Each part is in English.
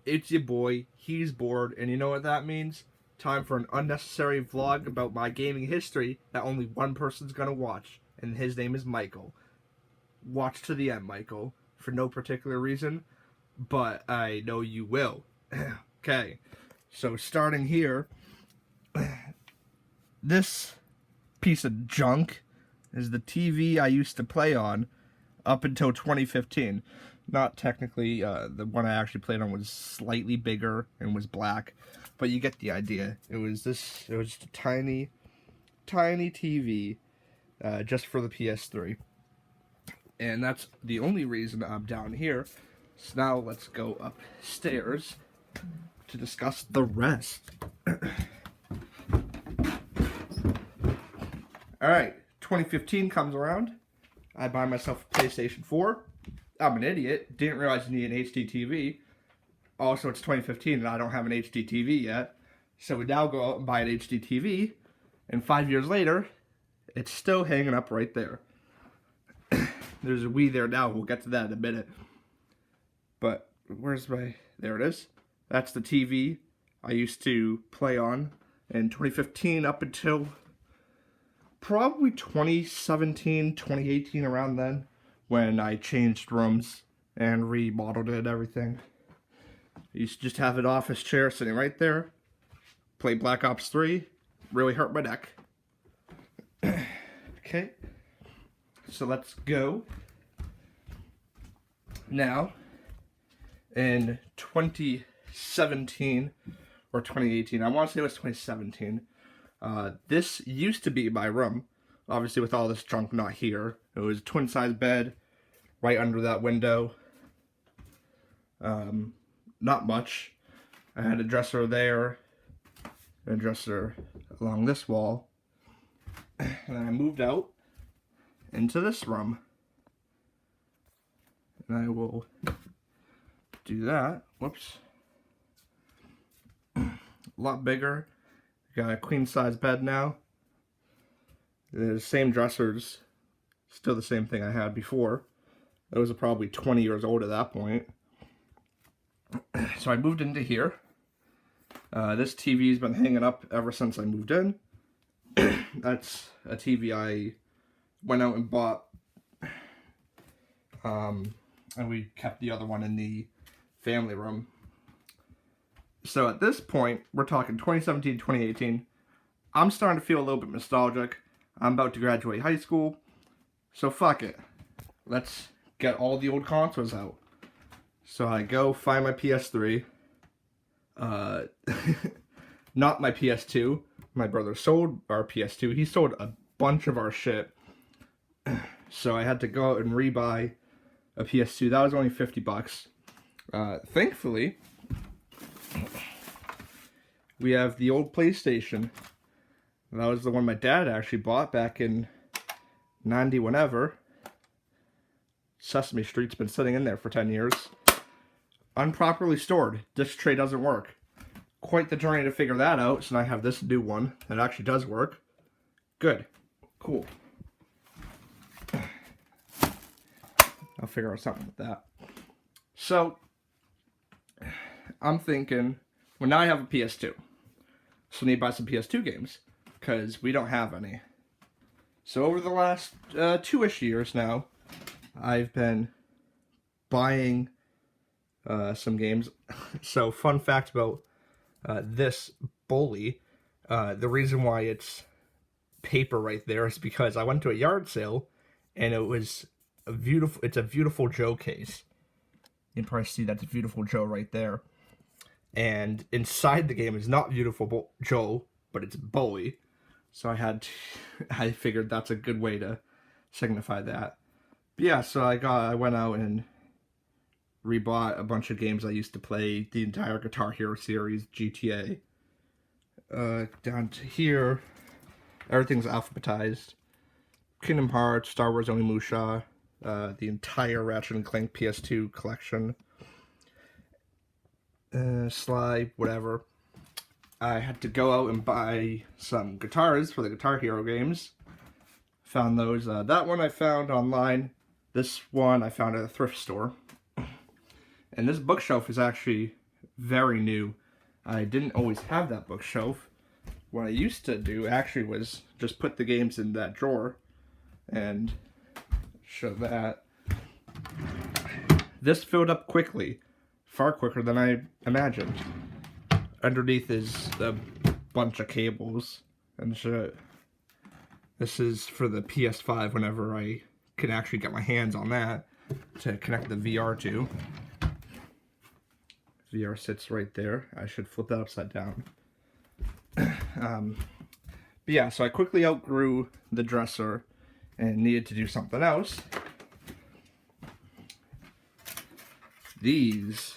It's your boy. He's bored, and you know what that means? Time for an unnecessary vlog about my gaming history that only one person's gonna watch, and his name is Michael. Watch to the end, Michael, for no particular reason, but I know you will. Okay, so starting here, this piece of junk is the TV I used to play on up until 2015. Not technically, the one I actually played on was slightly bigger and was black, but you get the idea. It was just a tiny TV, just for the PS3. And that's the only reason I'm down here. So now let's go upstairs to discuss the rest. Alright, 2015 comes around. I buy myself a PlayStation 4. I'm an idiot. Didn't realize you need an HD TV. Also, it's 2015 and I don't have an HD TV yet. So we now go out and buy an HD TV. And 5 years later, it's still hanging up right there. There's a Wii there now. We'll get to that in a minute. But where's my... There it is. That's the TV I used to play on in 2015 up until probably 2017, 2018, around then, when I changed rooms and remodeled it and everything. I used to just have an office chair sitting right there, play Black Ops 3, really hurt my neck. Okay, so let's go. Now, in 2017 or 2018, I want to say it was 2017, this used to be my room. Obviously, with all this junk not here. It was a twin-size bed right under that window. Not much. I had a dresser there, and a dresser along this wall. And then I moved out into this room. And I will do that. Whoops. A lot bigger. Got a queen-size bed now. The same dressers, still the same thing I had before. Those are probably 20 years old at that point. So I moved into here. This TV's been hanging up ever since I moved in. That's a TV I went out and bought. And we kept the other one in the family room. So at this point, we're talking 2017, 2018. I'm starting to feel a little bit nostalgic. I'm about to graduate high school, so fuck it. Let's get all the old consoles out. So I go find my PS3. Not my PS2. My brother sold our PS2. He sold a bunch of our shit. So I had to go out and rebuy a PS2. That was only $50. Thankfully, we have the old PlayStation. That was the one my dad actually bought back in 90 whenever. Sesame Street's been sitting in there for 10 years. Unproperly stored. Disc tray doesn't work. Quite the journey to figure that out, so now I have this new one that actually does work. Good. Cool. I'll figure out something with that. So, I'm thinking, well, now I have a PS2. So I need to buy some PS2 games, because we don't have any. So over the last 2-ish years now, I've been buying some games. So fun fact about this Bully, the reason why it's paper right there is because I went to a yard sale, and it was it's a Beautiful Joe case. You can probably see that's a Beautiful Joe right there. And inside the game is not Beautiful Joe, but it's Bully. So I figured that's a good way to signify that. But yeah, so I went out and rebought a bunch of games I used to play, the entire Guitar Hero series, GTA. Down to here, everything's alphabetized. Kingdom Hearts, Star Wars Onimusha, the entire Ratchet & Clank PS2 collection. Sly, whatever. I had to go out and buy some guitars for the Guitar Hero games. Found those. That one I found online. This one I found at a thrift store. And this bookshelf is actually very new. I didn't always have that bookshelf. What I used to do actually was just put the games in that drawer and show that. This filled up quickly, far quicker than I imagined. Underneath is a bunch of cables and shit. This is for the PS5 whenever I can actually get my hands on that to connect the VR to. VR sits right there. I should flip that upside down. But yeah, so I quickly outgrew the dresser and needed to do something else. These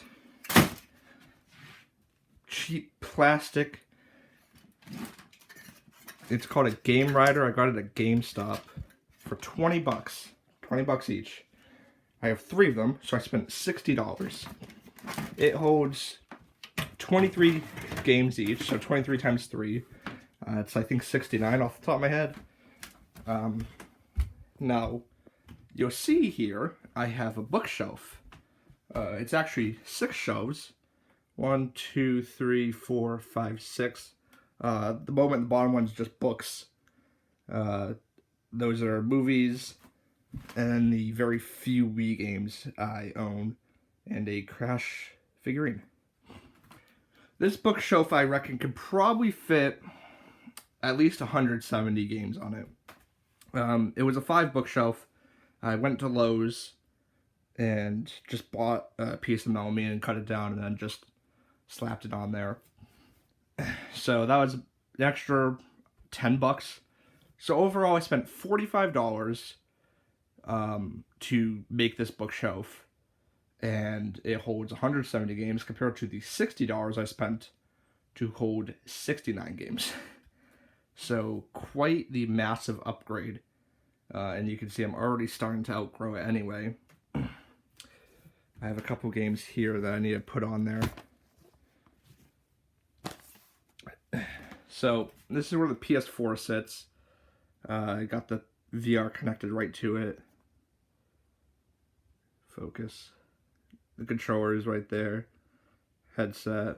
cheap plastic, it's called a Game Rider. I got it at GameStop for 20 bucks. 20 bucks each. I have 3 of them, so I spent $60. It holds 23 games each, so 23 times 3. It's, I think, 69 off the top of my head. Now, you'll see here, I have a bookshelf. It's actually 6 shelves. 1, 2, 3, 4, 5, 6. The moment the bottom one's just books. Those are movies, and the very few Wii games I own, and a Crash figurine. This bookshelf, I reckon, could probably fit at least 170 games on it. It was a 5 bookshelf. I went to Lowe's and just bought a piece of melamine and cut it down and then just slapped it on there. So that was an extra 10 bucks. So overall I spent $45 to make this bookshelf, and it holds 170 games compared to the $60 I spent to hold 69 games. So quite the massive upgrade. And you can see I'm already starting to outgrow it anyway. I have a couple games here that I need to put on there. So this is where the PS4 sits. I got the VR connected right to it. Focus. The controller is right there. Headset.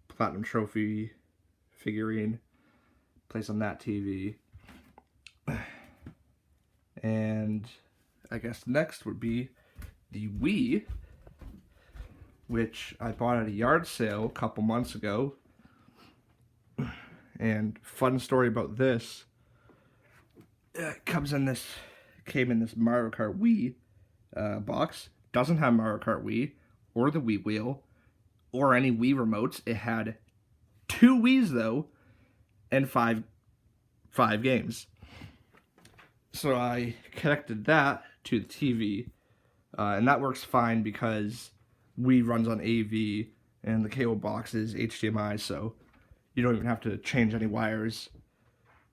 Platinum Trophy figurine. Plays on that TV. And I guess next would be the Wii, which I bought at a yard sale a couple months ago. And fun story about this, it came in this Mario Kart Wii box. Doesn't have Mario Kart Wii or the Wii wheel or any Wii remotes. It had 2 Wiis though and five games. So I connected that to the TV, and that works fine because Wii runs on AV and the cable box is HDMI, so you don't even have to change any wires.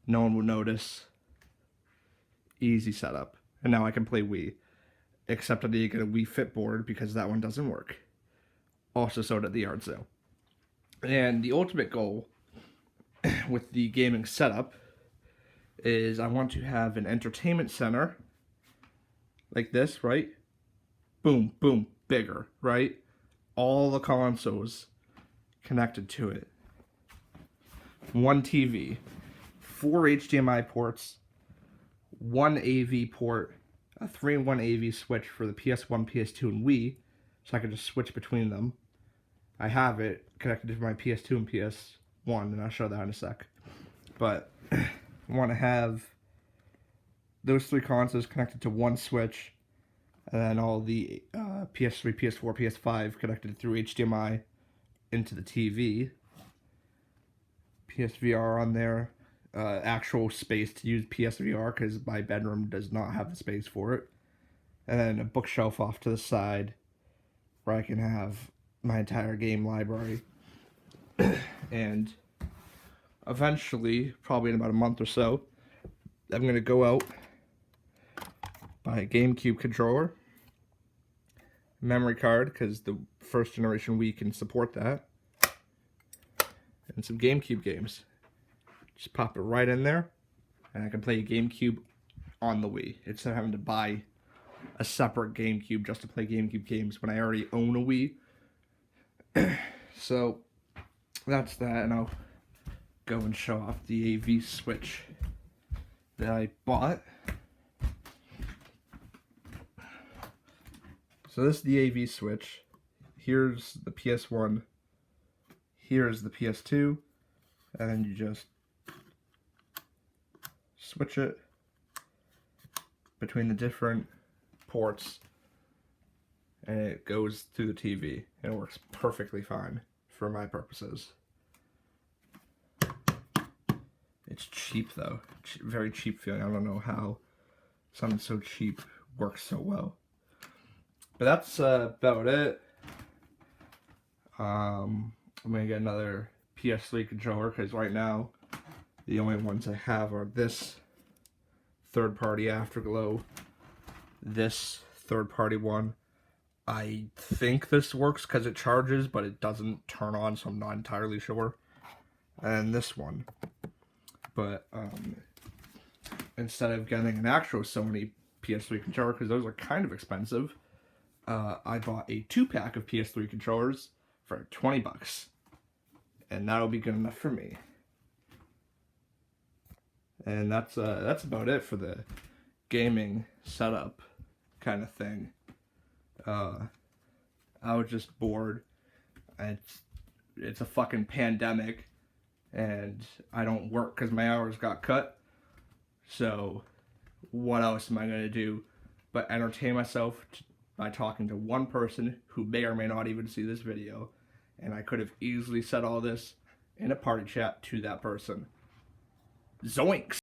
No one will notice. Easy setup. And now I can play Wii. Except I need to get a Wii Fit board because that one doesn't work. Also sold at the yard sale. And the ultimate goal with the gaming setup is I want to have an entertainment center like this, right? Boom, boom, bigger, right? All the consoles connected to it. 1 TV, 4 HDMI ports, 1 AV port, a 3-in-1 AV switch for the PS1, PS2, and Wii, so I can just switch between them. I have it connected to my PS2 and PS1, and I'll show that in a sec. But I want to have those 3 consoles connected to 1 switch, and then all the PS3, PS4, PS5 connected through HDMI into the TV. PSVR on there, actual space to use PSVR because my bedroom does not have the space for it, and then a bookshelf off to the side where I can have my entire game library. And eventually, probably in about a month or so, I'm going to go out, buy a GameCube controller, memory card because the first generation Wii can support that, and some GameCube games. Just pop it right in there, and I can play GameCube on the Wii instead of having to buy a separate GameCube just to play GameCube games when I already own a Wii. So that's that, and I'll go and show off the AV switch that I bought. So this is the AV switch. Here's the PS1. Here's the PS2. And then you just switch it between the different ports, and it goes through the TV, and it works perfectly fine for my purposes. It's cheap though, very cheap feeling. I don't know how something so cheap works so well. But that's about it. I'm gonna get another PS3 controller because right now the only ones I have are this third-party Afterglow, this third-party one. I think this works because it charges, but it doesn't turn on, so I'm not entirely sure. And this one. But instead of getting an actual Sony PS3 controller, because those are kind of expensive, I bought a 2-pack of PS3 controllers for $20. And that'll be good enough for me. And that's about it for the gaming setup kind of thing. I was just bored. It's a fucking pandemic, and I don't work because my hours got cut. So what else am I gonna do but entertain myself by talking to one person who may or may not even see this video? And I could have easily said all this in a party chat to that person. Zoinks!